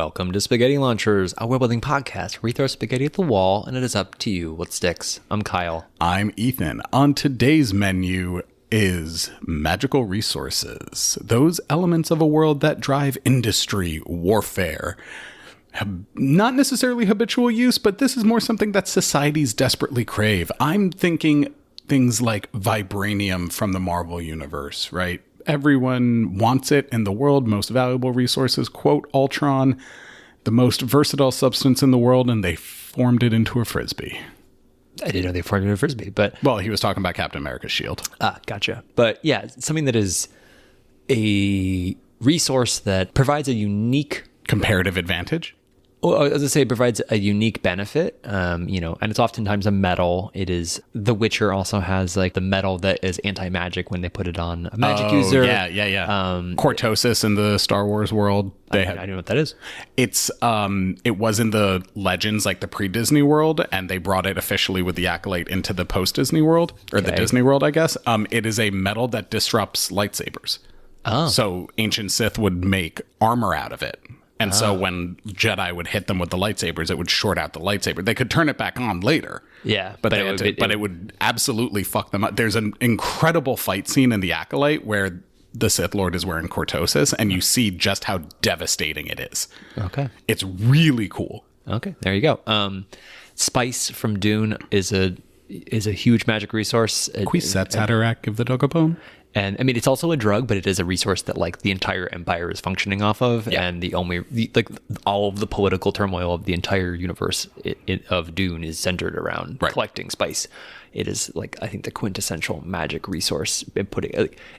Welcome to Spaghetti Launchers, a world-building podcast where we throw spaghetti at the wall and it is up to you what sticks. I'm Kyle. I'm Ethan. On today's menu is magical resources. Those elements of a world that drive industry, warfare. Not necessarily habitual use, but this is more something that societies desperately crave. I'm thinking things like vibranium from the Marvel Universe, right? Everyone wants it in the world. Most valuable resources, quote Ultron, the most versatile substance in the world, and they formed it into a frisbee. I didn't know they formed it into a frisbee, but... Well, he was talking about Captain America's shield. Ah, gotcha. But yeah, something that is a resource that provides a unique... Comparative advantage? Well, as I say, it provides a unique benefit, and it's oftentimes a metal. It is The Witcher also has like the metal that is anti-magic when they put it on a magic user. Yeah. Cortosis in the Star Wars world. I don't know what that is. It's it was in the Legends, like the pre-Disney world, and they brought it officially with the Acolyte into the post-Disney world, or the Disney world, I guess. It is a metal that disrupts lightsabers. Oh. So ancient Sith would make armor out of it. And so when Jedi would hit them with the lightsabers, it would short out the lightsaber. They could turn it back on later. Yeah. But it would absolutely fuck them up. There's an incredible fight scene in The Acolyte where the Sith Lord is wearing Cortosis, and you see just how devastating it is. Okay. It's really cool. Okay, there you go. Spice from Dune is a huge magic resource. Kwisatz Haderach of the Dogobone. And I mean, it's also a drug, but it is a resource that like the entire empire is functioning off of. Yeah. And all of the political turmoil of the entire universe of Dune is centered around collecting spice. It is like, I think, the quintessential magic resource.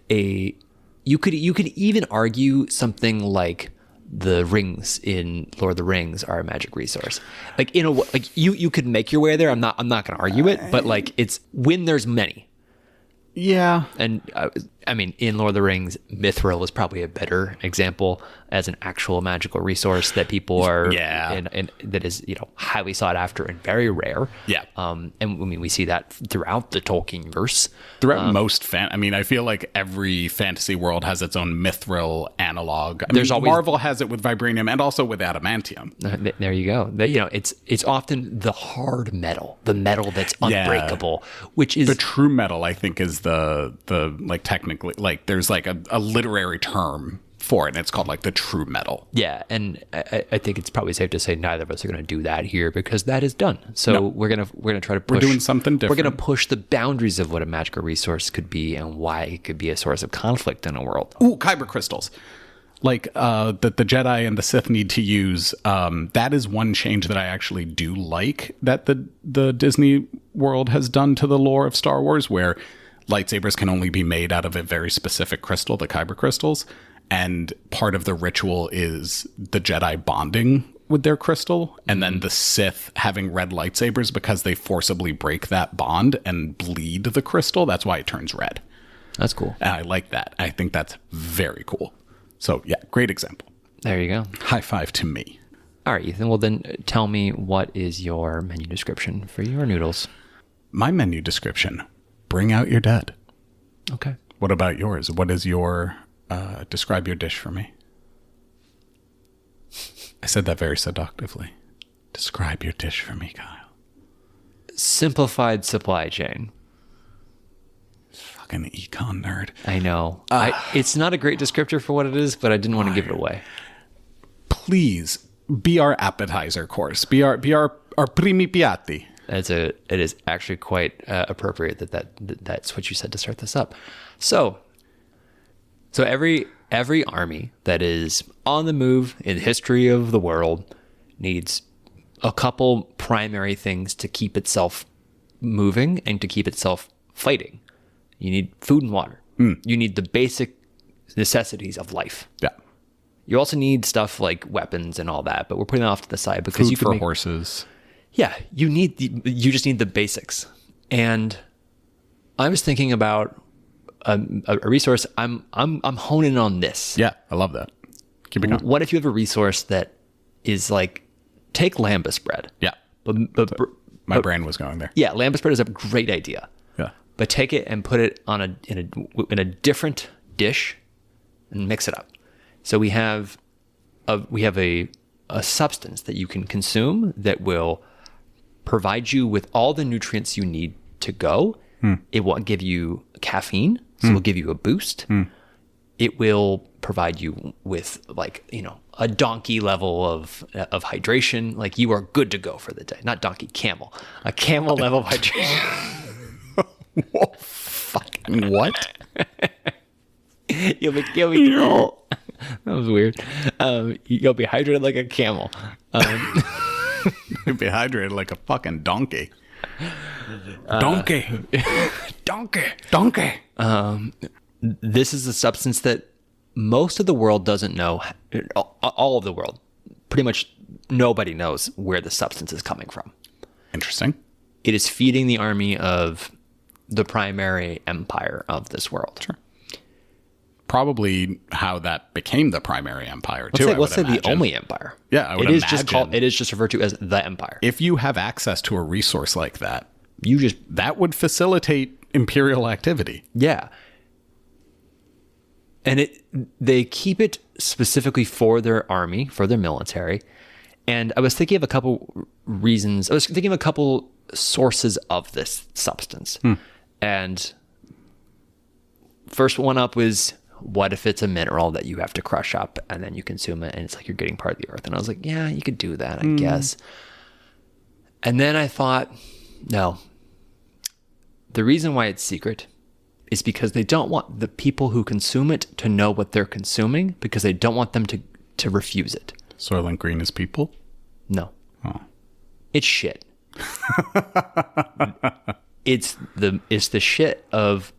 You could even argue something like the rings in Lord of the Rings are a magic resource. Like you could make your way there. I'm not going to argue it, but like it's when there's many. Yeah. And I mean, in Lord of the Rings, Mithril is probably a better example as an actual magical resource that people are, and that is, highly sought after and very rare. Yeah. And I mean, we see that throughout the Tolkien verse. Throughout I feel like every fantasy world has its own Mithril analog. Marvel has it with vibranium and also with adamantium. There you go. It's often the hard metal, the metal that's unbreakable, which is the true metal. I think is the like technically like there's like a literary term for it, and it's called like the true metal. Yeah, and I think it's probably safe to say neither of us are going to do that here because that is done. So we're gonna try to push. We're doing something different. We're gonna push the boundaries of what a magical resource could be and why it could be a source of conflict in a world. Ooh, kyber crystals. Like that the Jedi and the Sith need to use. That is one change that I actually do like that the Disney world has done to the lore of Star Wars, where lightsabers can only be made out of a very specific crystal, the kyber crystals. And part of the ritual is the Jedi bonding with their crystal, and then the Sith having red lightsabers because they forcibly break that bond and bleed the crystal. That's why it turns red. That's cool. And I like that. I think that's very cool. So yeah, great example. There you go. High five to me. All right, Ethan. Well, then tell me, what is your menu description for your noodles? My menu description: bring out your dead. Okay. What about yours? What is your... describe your dish for me. I said that very seductively. Describe your dish for me, Kyle. Simplified supply chain. Fucking econ nerd. I know. It's not a great descriptor for what it is, but I didn't want to give it away. Please be our appetizer course. Be our primi piatti. It is actually quite appropriate that's what you said to start this up. So every army that is on the move in the history of the world needs a couple primary things to keep itself moving and to keep itself fighting. You need food and water. You need the basic necessities of life. Yeah. You also need stuff like weapons and all that, but we're putting that off to the side because food for horses. Yeah, you just need the basics. And I was thinking about a resource. I'm honing on this. Yeah, I love that. Keep it going. What if you have a resource that is like, take lambus bread? Yeah, my brain was going there. Yeah, lambus bread is a great idea. Yeah, but take it and put it in a different dish and mix it up. So we have a a substance that you can consume that will provide you with all the nutrients you need to go. It will give you caffeine, so it will give you a boost. It will provide you with a donkey level of hydration. Like you are good to go for the day. Not donkey, camel. A camel level of hydration. Whoa, fucking what? You'll be that was weird. You'll be hydrated like a camel. You'll be hydrated like a fucking donkey. Donkey. This is a substance that most of the world doesn't know. All of the world, pretty much nobody knows where the substance is coming from. Interesting. It is feeding the army of the primary empire of this world. Sure. Probably how that became the primary empire too. Let's say the only empire. Yeah, I would imagine. It is just referred to as the empire. If you have access to a resource like that, You that would facilitate imperial activity. Yeah. And they keep it specifically for their army, for their military. And I was thinking of a couple reasons. I was thinking of a couple sources of this substance. And first one up was, what if it's a mineral that you have to crush up and then you consume it and it's like you're getting part of the earth? And I was like, yeah, you could do that, I guess. And then I thought, no. The reason why it's secret is because they don't want the people who consume it to know what they're consuming, because they don't want them to refuse it. Soylent Green is people? No. Oh. It's shit. It's the shit of,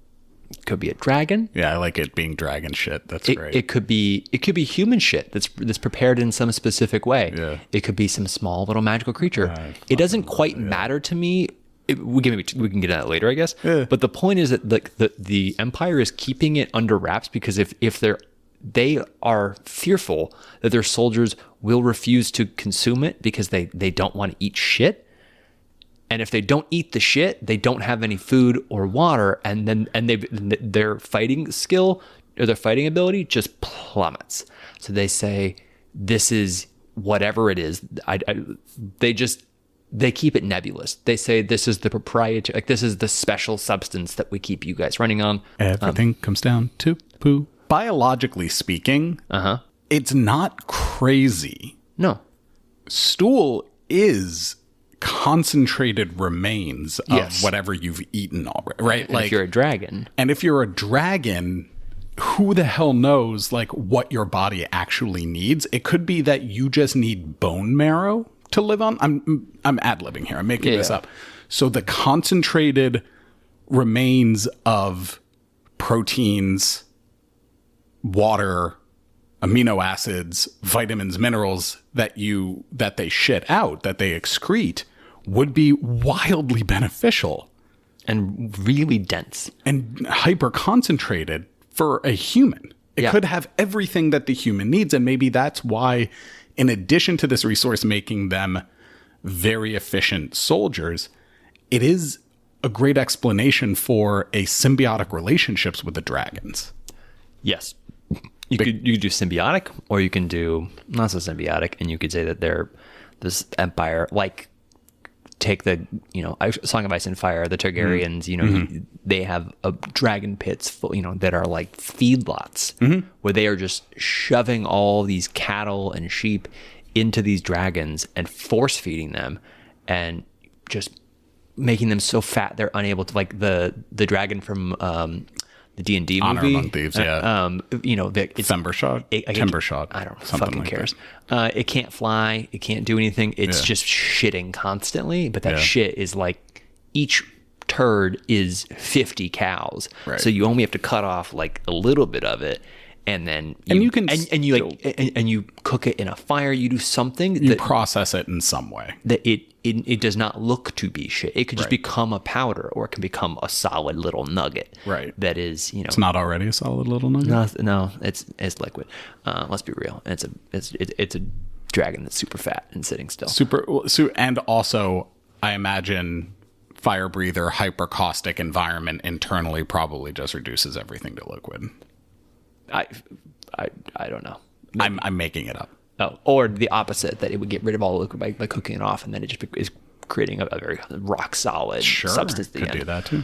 could be a dragon. Yeah, I like it being dragon shit. That's great. It could be human shit that's prepared in some specific way. Yeah. It could be some small little magical creature. It doesn't quite matter to me. We can get at that later, I guess. Yeah. But the point is that the empire is keeping it under wraps, because if they are fearful that their soldiers will refuse to consume it because they don't want to eat shit. And if they don't eat the shit, they don't have any food or water, and their fighting skill or their fighting ability just plummets. So they say, this is whatever it is. They keep it nebulous. They say, this is the proprietary, like this is the special substance that we keep you guys running on. Everything comes down to poo. Biologically speaking, it's not crazy. No. Stool is concentrated remains of whatever you've eaten already, right? And if you're a dragon. And if you're a dragon, who the hell knows like what your body actually needs? It could be that you just need bone marrow to live on. I'm ad-libbing here. I'm making this up. So the concentrated remains of proteins, water, amino acids, vitamins, minerals that they shit out, that they excrete, would be wildly beneficial And really dense. and hyper concentrated for a human. It could have everything that the human needs. And maybe that's why, in addition to this resource making them very efficient soldiers, it is a great explanation for a symbiotic relationships with the dragons. Yes. You could do symbiotic, or you can do not so symbiotic, and you could say that they're this empire, like take the Song of Ice and Fire, the Targaryens. They have dragon pits full, that are like feedlots where they are just shoving all these cattle and sheep into these dragons and force feeding them, and just making them so fat they're unable to, like the dragon from the D&D movie. Honor Among Thieves, yeah. It's Timbershot. I don't know. Something Fucking like cares. It can't fly. It can't do anything. It's just shitting constantly. But that shit is like, each turd is 50 cows. Right. So you only have to cut off like a little bit of it. And then you cook it in a fire. You do something. You process it in some way. That it does not look to be shit. It could just become a powder, or it can become a solid little nugget. Right. That is, It's not already a solid little nugget? No, it's liquid. Let's be real. It's a dragon that's super fat and sitting still. And also, I imagine fire breather, hyper caustic environment internally probably just reduces everything to liquid. I don't know. I'm making it up. Oh, or the opposite, that it would get rid of all the liquid by cooking it off, and then it just is creating a very rock solid substance at the could end. do that too.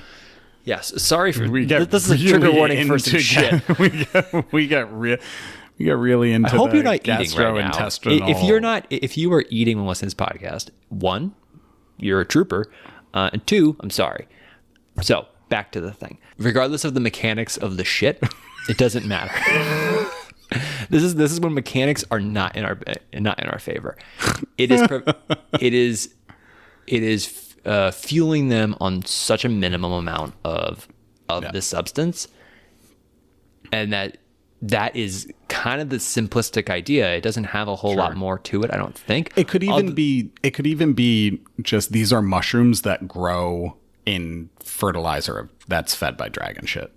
Yes, sorry for this is a really trigger warning for some shit. we got really into. I hope the you're not eating right now. gastrointestinal. If you are eating when listening to this podcast, 1, you're a trooper, and 2, I'm sorry. So back to the thing. Regardless of the mechanics of the shit, it doesn't matter. This is when mechanics are not in our favor. It is fueling them on such a minimum amount of this substance, and that is kind of the simplistic idea. It doesn't have a whole lot more to it, I don't think. It could even be just these are mushrooms that grow in fertilizer that's fed by dragon shit.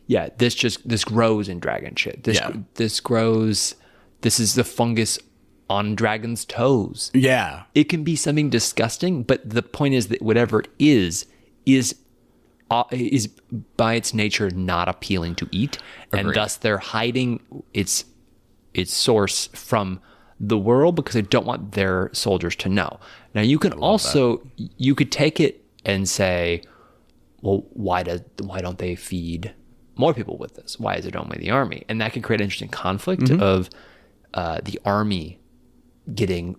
Yeah, this grows in dragon shit. This grows. This is the fungus on dragon's toes. Yeah. It can be something disgusting, but the point is that whatever it is by its nature not appealing to eat. Agreed. And thus they're hiding its source from the world because they don't want their soldiers to know. Now you can you could take it and say, well, why don't they feed more people with this? Why is it only the army? And that can create an interesting conflict of the army getting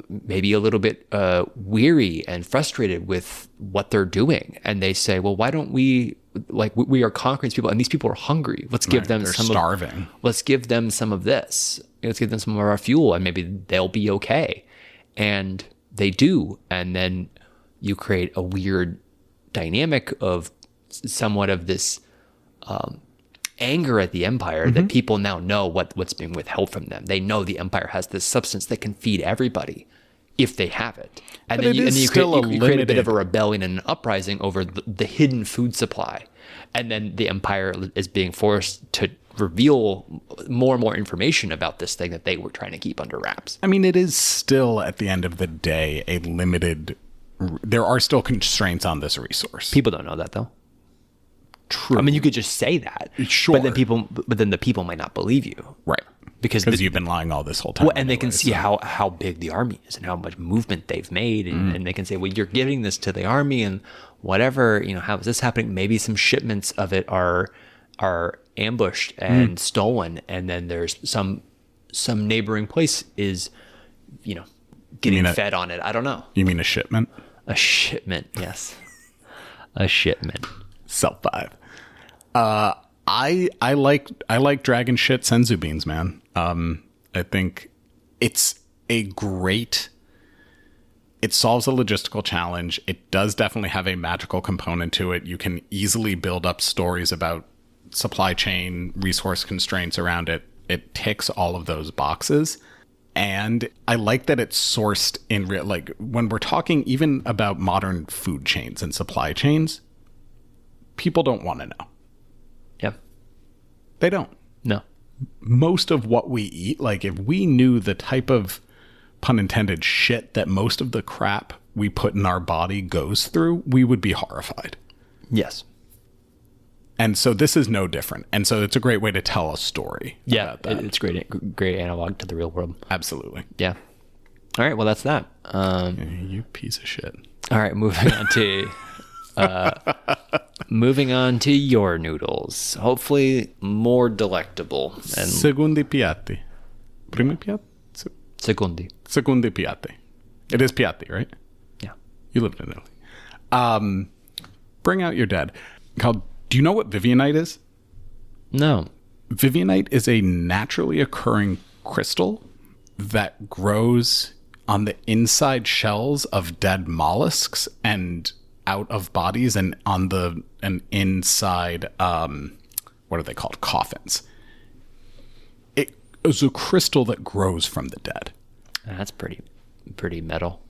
maybe a little bit weary and frustrated with what they're doing. And they say, well, why don't we are conquering these people and these people are hungry. Let's give them starving. Let's give them some of this. Let's give them some of our fuel and maybe they'll be okay. And they do. And then you create a weird dynamic of somewhat of this anger at the empire that people now know what's being withheld from them. They know the empire has this substance that can feed everybody if they have it. And then you create a bit of a rebellion and an uprising over the hidden food supply. And then the empire is being forced to reveal more and more information about this thing that they were trying to keep under wraps. I mean, it is still, at the end of the day, a limited... There are still constraints on this resource. People don't know that, though. True. I mean, you could just say that. Sure. But then the people might not believe you. Right. Because you've been lying all this whole time. Well, and they can see how big the army is and how much movement they've made. And they can say, well, you're giving this to the army and whatever, how is this happening? Maybe some shipments of it are ambushed and stolen. And then there's some neighboring place is, getting fed on it. I don't know. You mean a shipment? A shipment, yes. A shipment. Self 5. I like dragon shit senzu beans, man. I think it solves a logistical challenge. It does definitely have a magical component to it. You can easily build up stories about supply chain resource constraints around it. It ticks all of those boxes. And I like that it's sourced in real, when we're talking even about modern food chains and supply chains, people don't want to know. Yeah. They don't. No. Most of what we eat, if we knew the type of, pun intended, shit that most of the crap we put in our body goes through, we would be horrified. Yes. And so this is no different. And so it's a great way to tell a story. Yeah, about that. It's great analog to the real world. Absolutely. Yeah. All right, well, that's that. You piece of shit. All right, moving on to your noodles. Hopefully more delectable. And Secondi piatti. Primi piatti? Secondi. Secondi piatti. It is piatti, right? Yeah. You lived in Italy. Bring out your dead. Do you know what Vivianite is? No. Vivianite is a naturally occurring crystal that grows on the inside shells of dead mollusks and out of bodies and on an inside, what are they called? Coffins. It is a crystal that grows from the dead. That's pretty metal.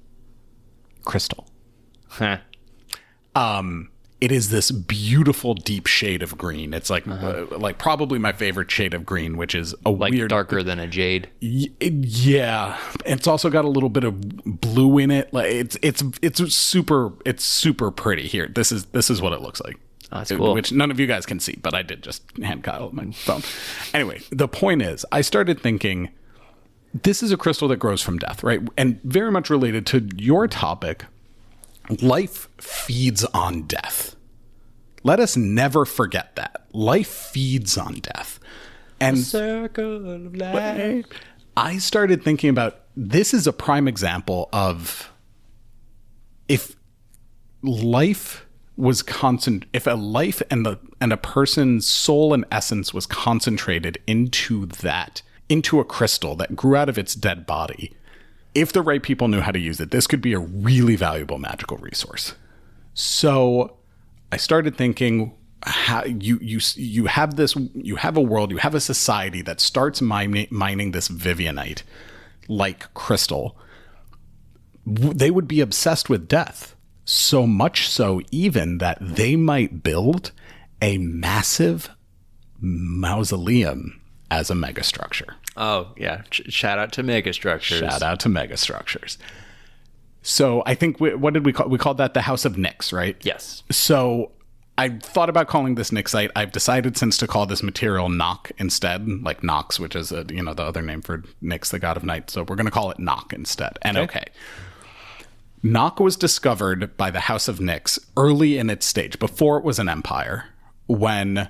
Crystal. Huh. It is this beautiful deep shade of green. It's like probably my favorite shade of green, which is a weird, darker than a jade. Yeah, it's also got a little bit of blue in it. It's super pretty. Here, this is what it looks like. Oh, that's cool. Which none of you guys can see, but I did just hand Kyle my phone. Anyway, the point is, I started thinking, this is a crystal that grows from death, right? And very much related to your topic, life feeds on death. Let us never forget that. Life feeds on death. And the circle of life. I started thinking about, this is a prime example of if life was if a life and a person's soul and essence was concentrated into a crystal that grew out of its dead body, if the right people knew how to use it, this could be a really valuable magical resource. So I started thinking, how you have a world, you have a society that starts mining this Vivianite like crystal. They would be obsessed with death, so much so even that they might build a massive mausoleum as a megastructure. Oh, yeah. Shout out to Megastructures. Shout out to Megastructures. So I think, what did we call? We called that the House of Nyx, right? Yes. So I thought about calling this Nyxite. I've decided since to call this material Nock instead, like Nox, which is the other name for Nyx, the god of night. So we're going to call it Nock instead. And okay. Nock was discovered by the House of Nyx early in its stage, before it was an empire, when,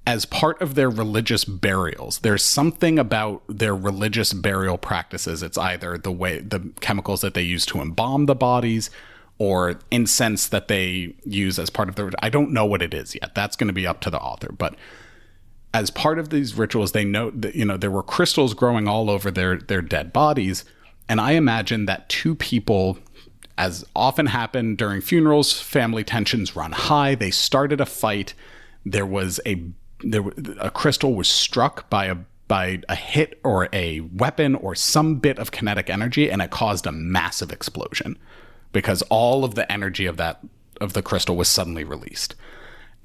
as part of their religious burials, there's something about their religious burial practices. It's either the chemicals that they use to embalm the bodies, or incense that they use as part of the... I don't know what it is yet. That's going to be up to the author. But as part of these rituals, they note that, there were crystals growing all over their dead bodies. And I imagine that two people, as often happened during funerals, family tensions run high. They started a fight. A crystal was struck by a hit or a weapon or some bit of kinetic energy, and it caused a massive explosion, because all of the energy of the crystal was suddenly released.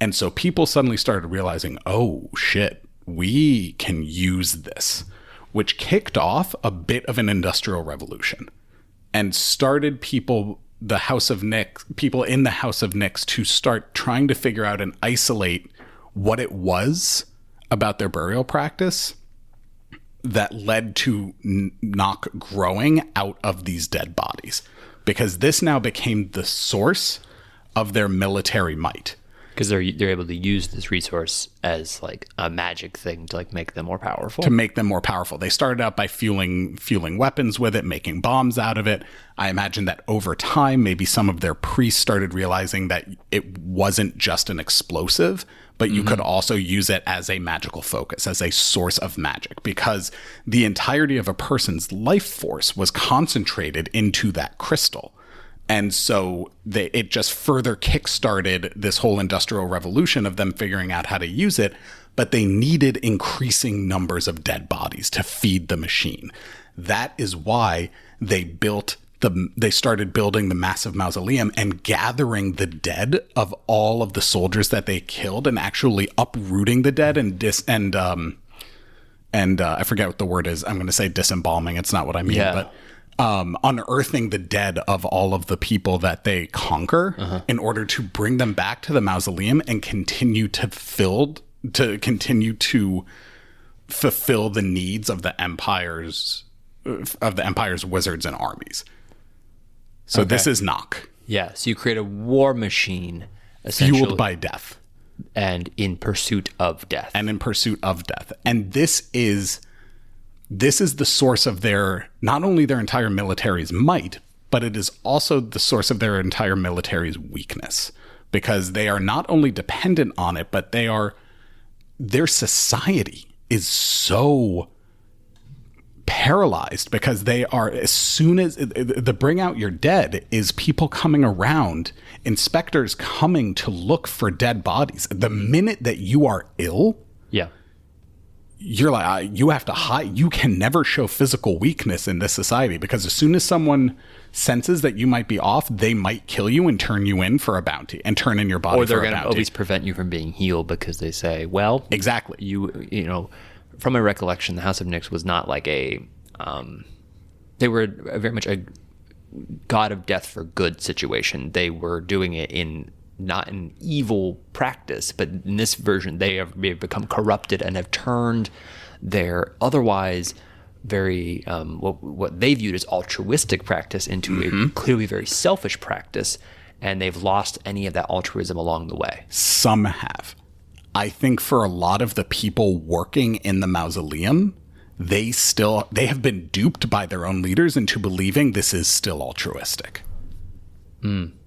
And so people suddenly started realizing, oh shit, we can use this, which kicked off a bit of an industrial revolution and started people in the House of Nyx to start trying to figure out and isolate what it was about their burial practice that led to Nock growing out of these dead bodies. Because this now became the source of their military might. Because they're able to use this resource as like a magic thing to like make them more powerful. They started out by fueling weapons with it, making bombs out of it. I imagine that over time, maybe some of their priests started realizing that it wasn't just an explosive, but you could also use it as a magical focus, as a source of magic, because the entirety of a person's life force was concentrated into that crystal. And so it just further kickstarted this whole industrial revolution of them figuring out how to use it, but they needed increasing numbers of dead bodies to feed the machine. That is why they started building the massive mausoleum and gathering the dead of all of the soldiers that they killed and actually uprooting the dead and I forget what the word is. I'm going to say disembalming. It's not what I mean, but unearthing the dead of all of the people that they conquer in order to bring them back to the mausoleum and continue to fulfill the needs of the empire's wizards and armies. So this is Nock. Yeah, so you create a war machine, essentially. Fueled by death. And in pursuit of death. And this is the source of not only their entire military's might, but it is also the source of their entire military's weakness. Because they are not only dependent on it, but their society is so paralyzed, because they are, as soon as the bring out your dead is people coming around, inspectors coming to look for dead bodies. The minute that you are ill, you're like, you have to hide. You can never show physical weakness in this society, because as soon as someone senses that you might be off, they might kill you and turn you in for a bounty and turn in your body for a bounty. Or they're going to always prevent you from being healed, because they say, well, exactly. From my recollection, the House of Nyx was not like they were very much a god of death for good situation. They were doing it in not an evil practice, but in this version, they have become corrupted and have turned their otherwise very what they viewed as altruistic practice into a clearly very selfish practice, and they've lost any of that altruism along the way. Some have. I think for a lot of the people working in the mausoleum, they have been duped by their own leaders into believing this is still altruistic.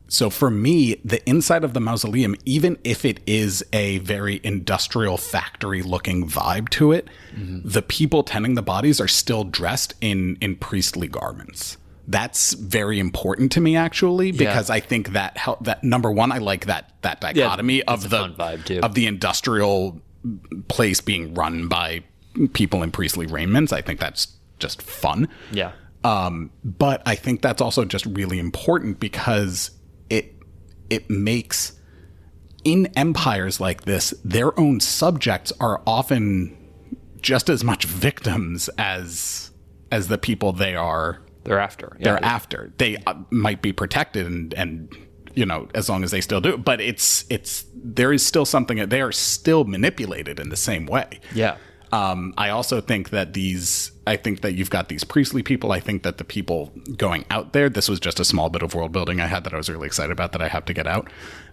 So for me, the inside of the mausoleum, even if it is a very industrial factory looking vibe to it, the people tending the bodies are still dressed in priestly garments. That's very important to me, actually, because I think that number one, I like that dichotomy of the fun vibe too. Of the industrial place being run by people in priestly raiments. I think that's just fun. Yeah. But I think that's also just really important because it makes, in empires like this, their own subjects are often just as much victims as the people they're after. Yeah. They're after. They might be protected and as long as they still do it, but there is still something, they are still manipulated in the same way. Yeah. I also think that you've got these priestly people. I think that the people going out there, this was just a small bit of world building I had that I was really excited about that I have to get out.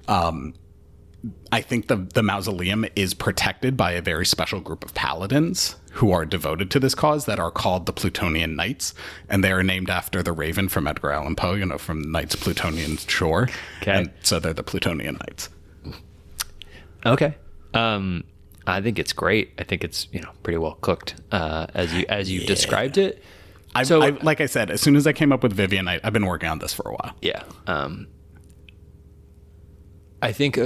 I think the mausoleum is protected by a very special group of paladins who are devoted to this cause that are called the Plutonian Knights. And they are named after the Raven from Edgar Allan Poe, from Knights Plutonian Shore. Okay. And so they're the Plutonian Knights. Okay. I think it's great. I think it's pretty well cooked as you described it. Like I said, as soon as I came up with Vivian, I've been working on this for a while. Yeah. I think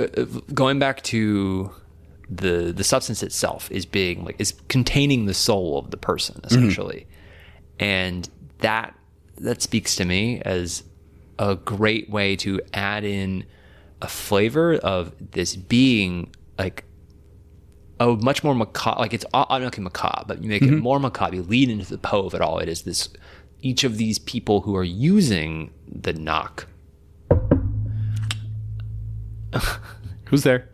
going back to the substance itself is containing the soul of the person essentially, and that speaks to me as a great way to add in a flavor of this being like a much more macabre, like it's not macabre, but you make it more macabre. You lead into the Poe of it all. It is this, each of these people who are using the knock. Who's there?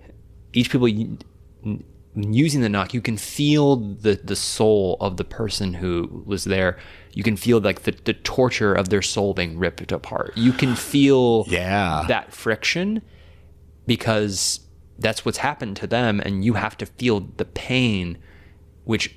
Each people using the knock, you can feel the soul of the person who was there. You can feel like the torture of their soul being ripped apart. You can feel that friction because that's what's happened to them, and you have to feel the pain, which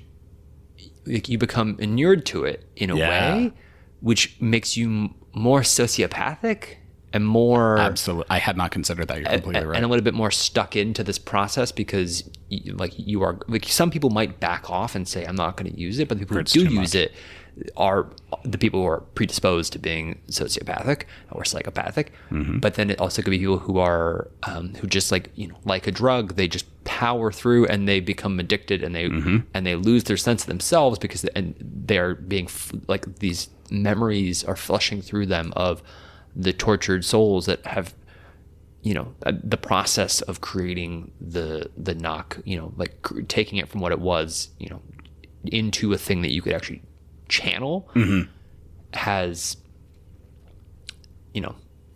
you become inured to it in a way, which makes you more sociopathic and more... Absolutely. I had not considered that. You're completely right. And a little bit more stuck into this process because you are... Like some people might back off and say, I'm not going to use it, but the people who do use it are the people who are predisposed to being sociopathic or psychopathic. But then it also could be people who are who just like a drug, they just power through and they become addicted and they lose their sense of themselves because they're being like these memories are flushing through them of the tortured souls that have the process of creating the knock, like taking it from what it was into a thing that you could actually channel has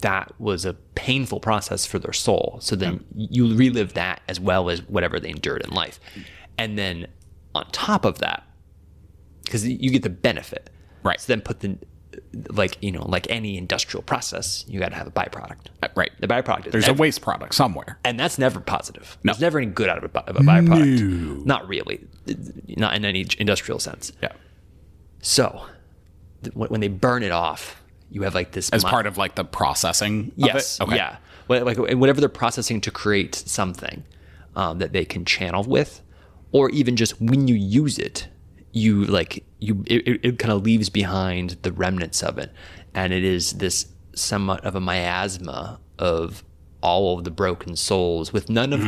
that was a painful process for their soul. So then you relive that as well as whatever they endured in life. And then on top of that, because you get the benefit, right? So then put the like any industrial process, you got to have a byproduct, right? The byproduct, there's a waste product somewhere, and that's never positive. No. There's never any good out of a byproduct. No. Not really, not in any industrial sense. Yeah. So when they burn it off, you have like this as part of like the processing. Yes. Of it? Okay. Yeah. Like whatever they're processing to create something that they can channel with, or even just when you use it, it kind of leaves behind the remnants of it, and it is this somewhat of a miasma of all of the broken souls with none of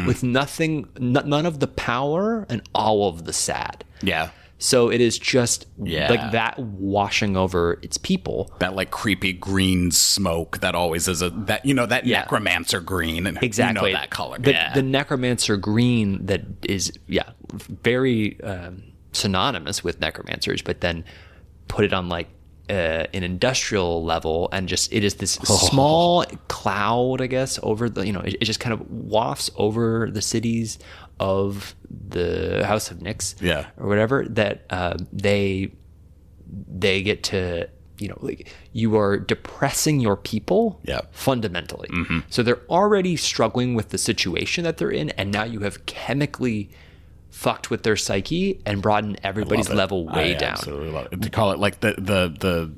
with nothing, none of the power and all of the sad. Yeah. So it is just like that washing over its people. That like creepy green smoke that always is that necromancer green, and exactly that color. The necromancer green that is very synonymous with necromancers, but then put it on like an industrial level, and just it is this small cloud, I guess, over the it just kind of wafts over the cities of the House of Nyx, or whatever, that they they get to, like you are depressing your people fundamentally. So they're already struggling with the situation that they're in, and now you have chemically fucked with their psyche and brought in everybody's level way down. Absolutely love it. To call it like the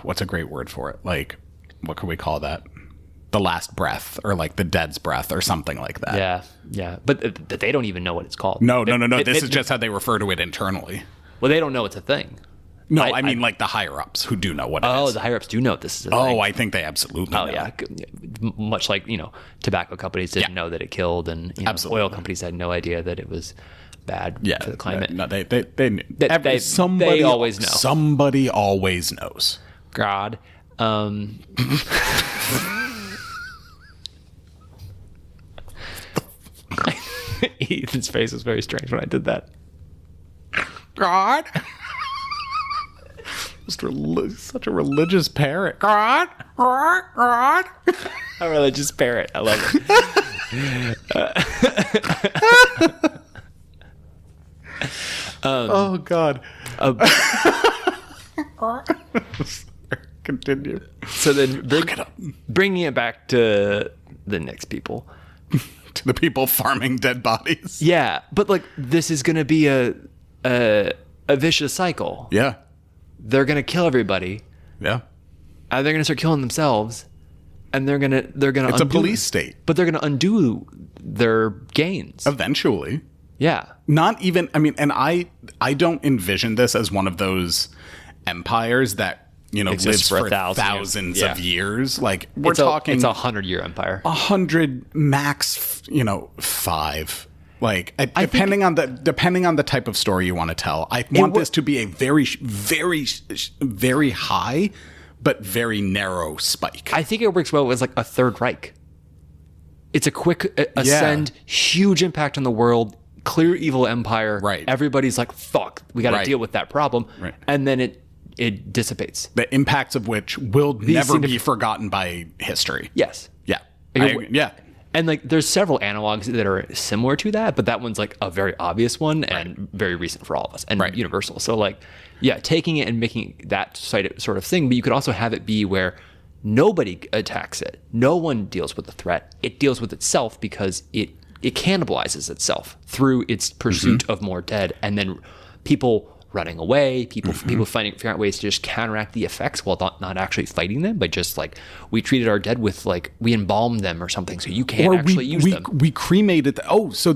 what's a great word for it? Like, what could we call that? The last breath, or like the dead's breath, or something like that. Yeah. But they don't even know what it's called. No. This is just how they refer to it internally. Well, they don't know it's a thing. No, I mean like the higher-ups who do know what it is. Oh, the higher-ups do know this is a thing. Oh, I think they absolutely know. Yeah. Much like, tobacco companies didn't know that it killed, and oil companies had no idea that it was bad for the climate. No, they somebody always know. Somebody always knows. God. Ethan's face was very strange when I did that. God. Such a religious parrot. God. A religious parrot. I love it. Oh, God. Continue. So then bringing it back to the next people. To the people farming dead bodies. Yeah, but like this is going to be a vicious cycle. Yeah. They're going to kill everybody. Yeah. And they're going to start killing themselves. And they're going to It's a police state. But they're going to undo their gains. Eventually. Yeah. Not even, I mean, and I don't envision this as one of those empires that, lives for thousands of years. Like we're talking. It's 100-year empire. 100 max, 5. Like depending on the type of story you want to tell. I want this to be a very, very, very high, but very narrow spike. I think it works well as like a Third Reich. It's a quick ascend, huge impact on the world, clear evil empire. Right. Everybody's like, fuck, we got to deal with that problem. Right. And then it dissipates. The impacts of which will never be forgotten by history. Yes. Yeah. Yeah. And like there's several analogs that are similar to that, but that one's like a very obvious one and very recent for all of us and universal. So like, yeah, taking it and making that sort of thing, but you could also have it be where nobody attacks it. No one deals with the threat. It deals with itself because it cannibalizes itself through its pursuit of more dead, and then people running away, people figuring out ways to just counteract the effects while not actually fighting them, but just like we treated our dead with like we embalmed them or something, so you can't use them. We cremated. So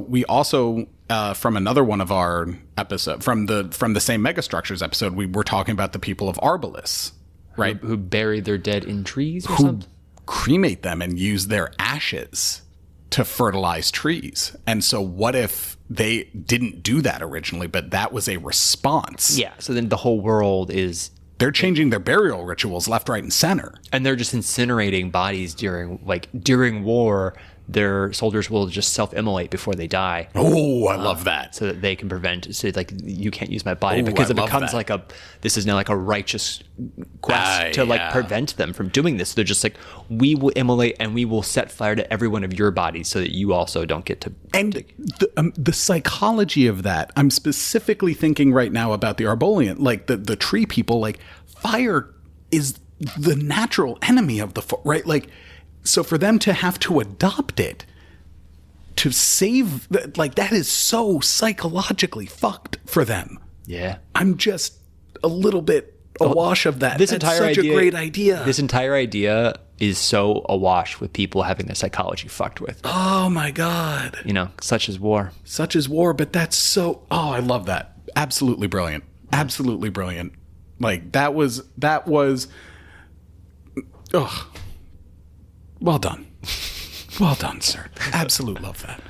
we also from another one of our episode from the same Megastructures episode, we were talking about the people of Arbalest, right? Who bury their dead in trees or something? Cremate them and use their ashes to fertilize trees. And so what if they didn't do that originally, but that was a response? Yeah. So then the whole world is... They're changing their burial rituals left, right, and center. And they're just incinerating bodies during war. Their soldiers will just self-immolate before they die. Oh, I love that. So that they can prevent, so like you can't use my body, because it becomes this is now like a righteous quest to like prevent them from doing this. So they're just like, we will immolate and we will set fire to every one of your bodies so that you also don't get to. And the psychology of that, I'm specifically thinking right now about the Arbolian, like the tree people, like fire is the natural enemy of the right? Like, so for them to have to adopt it to save, like that is so psychologically fucked for them. Yeah. I'm just a little bit awash of that. That's such a great idea. This entire idea is so awash with people having their psychology fucked with. Oh my God. Such as war. Such as war, but that's so, I love that. Absolutely brilliant. Absolutely brilliant. Like that was, well done. Well done, sir. Absolute love that.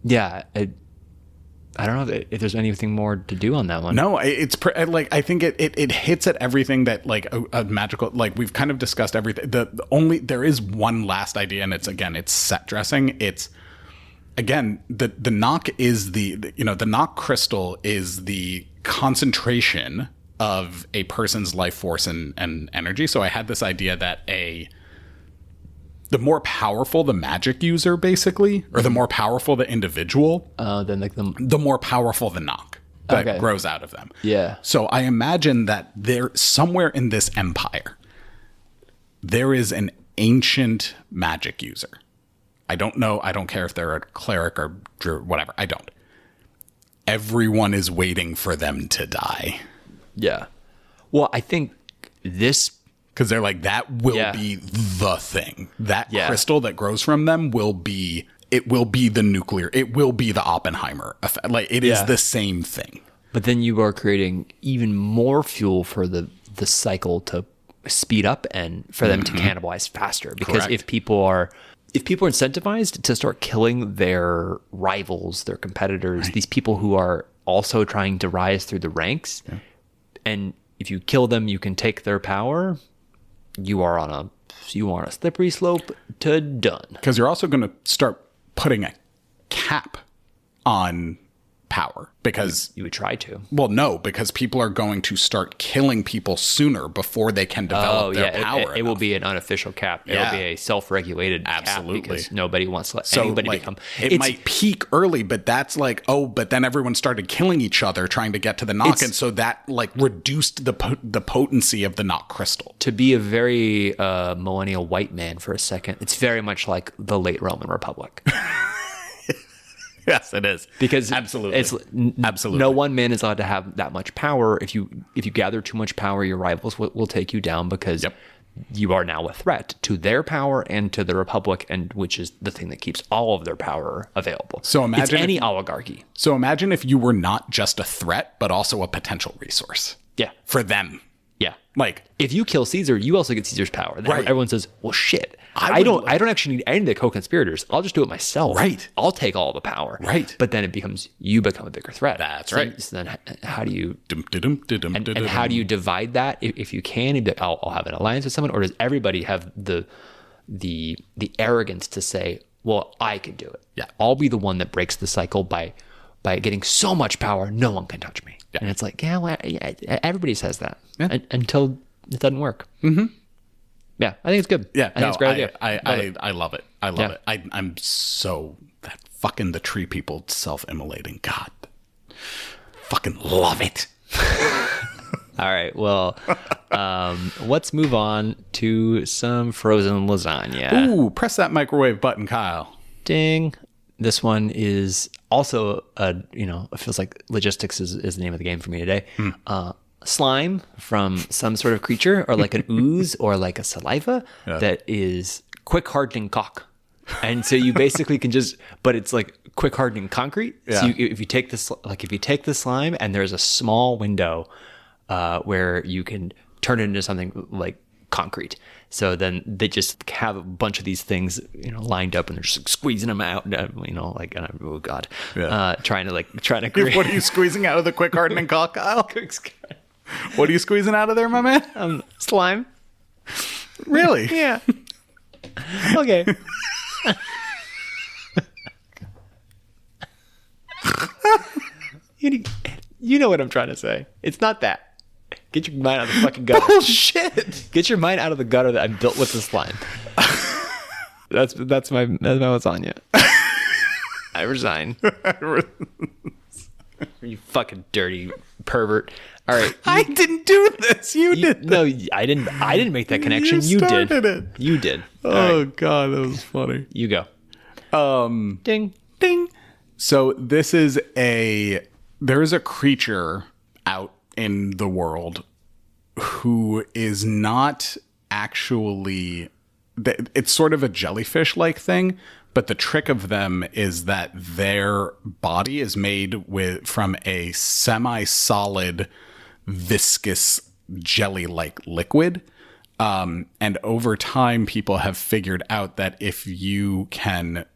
Yeah. I don't know if there's anything more to do on that one. No, it's I think it hits at everything that like a magical, like we've kind of discussed everything. There is one last idea, and it's set dressing. It's again, the knock is the knock crystal is the concentration of a person's life force and energy. So I had this idea that the more powerful the magic user, basically, or the more powerful the individual, Then like the more powerful the knock that grows out of them. Yeah. So I imagine that there, somewhere in this empire, there is an ancient magic user. I don't know. I don't care if they're a cleric or druid, whatever. I don't. Everyone is waiting for them to die. Yeah. Well, I think this... Because they're like, that will be the thing. That crystal that grows from them will be... It will be the nuclear... It will be the Oppenheimer effect. Like, it is the same thing. But then you are creating even more fuel for the cycle to speed up and for them to cannibalize faster. Because if people are incentivized to start killing their rivals, their competitors, these people who are also trying to rise through the ranks, and if you kill them, you can take their power, you are on a slippery slope to done. Because you're also going to start putting a cap on power, because you would try to. Well, no, because people are going to start killing people sooner before they can develop their power. It will be an unofficial cap. It will be a self-regulated cap because nobody wants to let anybody become. It might peak early, but that's like, but then everyone started killing each other trying to get to the knock, and so that like reduced the potency of the knock crystal. To be a very millennial white man for a second, it's very much like the late Roman Republic. Yes, it is. Because absolutely, no one man is allowed to have that much power. If you gather too much power, your rivals will take you down because you are now a threat to their power and to the Republic, and which is the thing that keeps all of their power available. So imagine it's any oligarchy. So imagine if you were not just a threat, but also a potential resource. Yeah, for them. Yeah, like if you kill Caesar, you also get Caesar's power. Then everyone says, "Well, shit, I don't actually need any of the co-conspirators. I'll just do it myself. Right, I'll take all the power. Right, but then it becomes you become a bigger threat. That's right. So then how do you and how do you divide that? If you can, I'll have an alliance with someone, or does everybody have the arrogance to say, "Well, I can do it. Yeah, I'll be the one that breaks the cycle by getting so much power, no one can touch me." Yeah. And it's like, everybody says that until it doesn't work. Mm-hmm. Yeah, I think it's good. Yeah, I think it's a great idea. I love it. I love it. I'm so that fucking the tree people self-immolating. God, fucking love it. All right, well, let's move on to some frozen lasagna. Ooh, press that microwave button, Kyle. Ding. This one is also, it feels like logistics is the name of the game for me today. Slime from some sort of creature, or like an ooze, or like a saliva that is quick hardening caulk. And so you basically can but it's like quick hardening concrete. Yeah. So if you take the slime and there's a small window where you can turn it into something like concrete. So then they just have a bunch of these things, lined up, and they're just squeezing them out, oh God, trying to create. What are you squeezing out of the quick hardening caulk, Kyle? What are you squeezing out of there, my man? Slime. Really? Yeah. Okay. You know what I'm trying to say. It's not that. Get your mind out of the fucking gutter. Bullshit. Get your mind out of the gutter that I'm built with the slime. That's my lasagna. I resign. You fucking dirty pervert. All right. I didn't do this. You did. No, I didn't make that connection. You did. It. You did. Oh right. God, that was funny. You go. Ding. Ding. So there is a creature out in the world who is not actually, it's sort of a jellyfish-like thing, but the trick of them is that their body is made from a semi-solid, viscous, jelly-like liquid. And over time, people have figured out that if you can,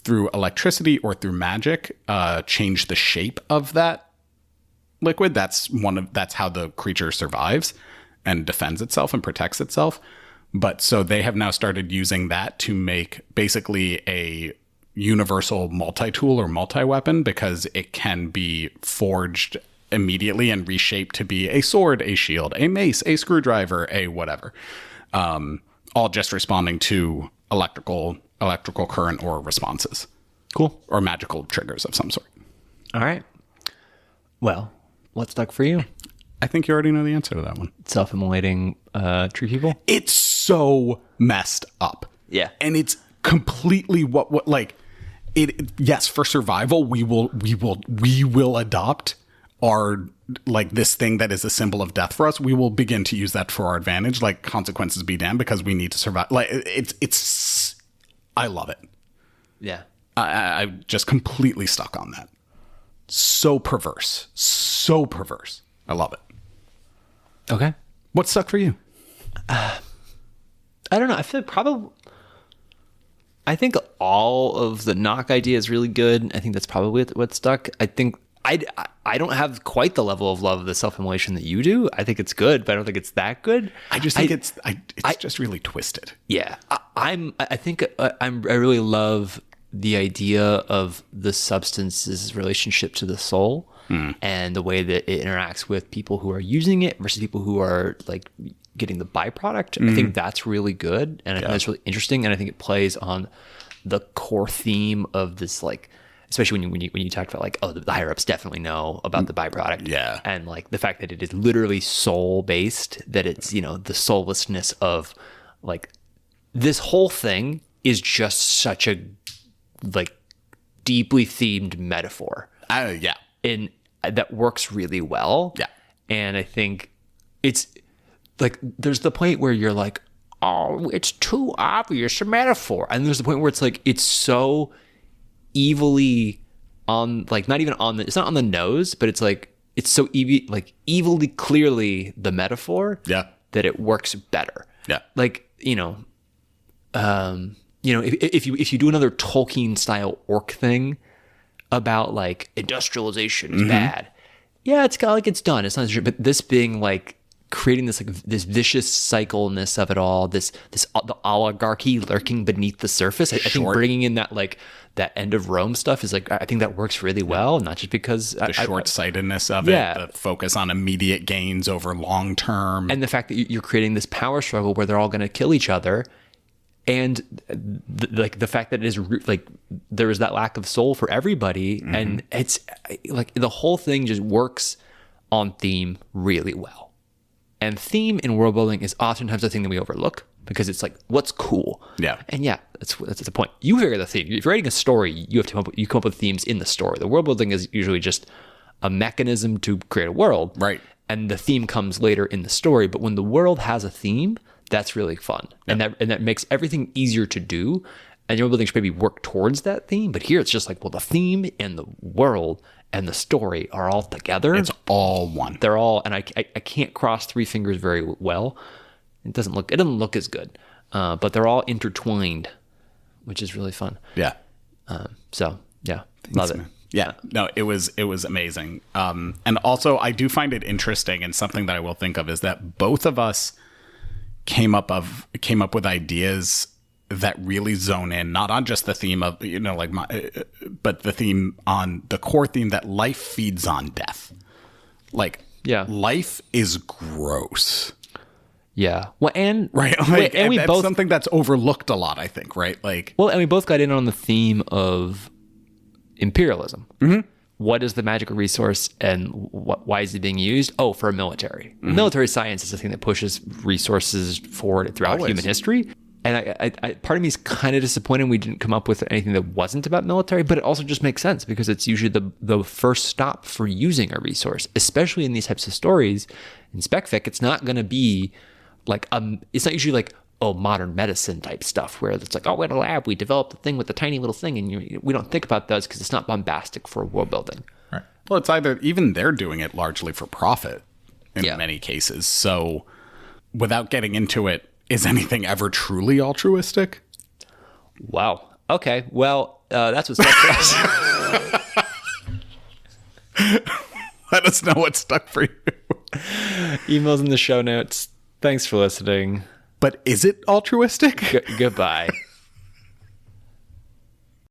through electricity or through magic, change the shape of that liquid, that's how the creature survives and defends itself and protects itself. But so they have now started using that to make basically a universal multi-tool or multi-weapon, because it can be forged immediately and reshaped to be a sword, a shield, a mace, a screwdriver, a whatever, all just responding to electrical current or responses Cool. or magical triggers of some sort. All right. Well, what stuck for you? I think you already know the answer to that one. Self-immolating tree people? It's so messed up. Yeah. And it's completely what like it. Yes, for survival, we will adopt our like this thing that is a symbol of death for us. We will begin to use that for our advantage. Like consequences be damned, because we need to survive. Like it's. I love it. Yeah. I'm just completely stuck on that. So perverse. So perverse. I love it. Okay. What stuck for you? I don't know. I feel probably. I think all of the knock idea is really good. I think that's probably what stuck. I think I don't have quite the level of love of the self-immolation that you do. I think it's good, but I don't think it's that good. I just think it's just really twisted. Yeah, I really love the idea of the substance's relationship to the soul and the way that it interacts with people who are using it versus people who are like getting the byproduct. I think that's really good, and I think that's really interesting, and I think it plays on the core theme of this, like, especially when you talk about like, oh, the higher ups definitely know about the byproduct, and like the fact that it is literally soul based, that it's, you know, the soullessness of like this whole thing is just such a like deeply themed metaphor. Yeah. And that works really well. Yeah. And I think it's like, there's the point where you're like, oh, it's too obvious a metaphor. And there's the point where it's like, it's so evilly on, like, not even on the, it's not on the nose, but it's like, it's so evilly clearly the metaphor. Yeah. That it works better. Yeah. Like, you know, if you do another Tolkien style orc thing about like industrialization is bad, yeah, it's got like it's done. It's not true, but this being like creating this like this vicious cycleness of it all, this the oligarchy lurking beneath the surface. I think bringing in that like that end of Rome stuff is like, I think that works really well. Not just because the short-sightedness of it, the focus on immediate gains over long term, and the fact that you're creating this power struggle where they're all going to kill each other. And like the fact that it is like there is that lack of soul for everybody, and it's like the whole thing just works on theme really well. And theme in world building is oftentimes the thing that we overlook because it's like, what's cool? Yeah. And yeah, that's the point. You figure the theme. If you're writing a story, you have to come up with themes in the story. The world building is usually just a mechanism to create a world, right? And the theme comes later in the story. But when the world has a theme, that's really fun. Yep. And that makes everything easier to do. And your building should maybe work towards that theme. But here it's just like, well, the theme and the world and the story are all together. It's all one. They're all, and I can't cross three fingers very well. It doesn't look as good. But they're all intertwined, which is really fun. Yeah. So yeah, love it. Yeah, no, it was amazing. And also I do find it interesting, and something that I will think of is that both of us came up with ideas that really zone in not on just the theme of, you know, like but the theme on the core theme that life feeds on death. Like, yeah, life is gross. Yeah. Well, and right, like, and that's something that's overlooked a lot, I think, right? Like, well, and we both got in on the theme of imperialism. Mm-hmm. What is the magical resource, and why is it being used? Oh, for a military. Mm-hmm. Military science is the thing that pushes resources forward throughout human history. And I part of me is kind of disappointed we didn't come up with anything that wasn't about military, but it also just makes sense because it's usually the first stop for using a resource, especially in these types of stories. In spec-fic, it's not going to be like, it's not usually like, oh, modern medicine type stuff where it's like, oh, in a lab, we developed the thing with the tiny little thing, and we don't think about those because it's not bombastic for world building. Right. Well, it's either, even they're doing it largely for profit in many cases. So without getting into it, is anything ever truly altruistic? Wow. Okay. Well, that's what's stuck for us. Let us know what stuck for you. Emails in the show notes. Thanks for listening. But is it altruistic? Goodbye.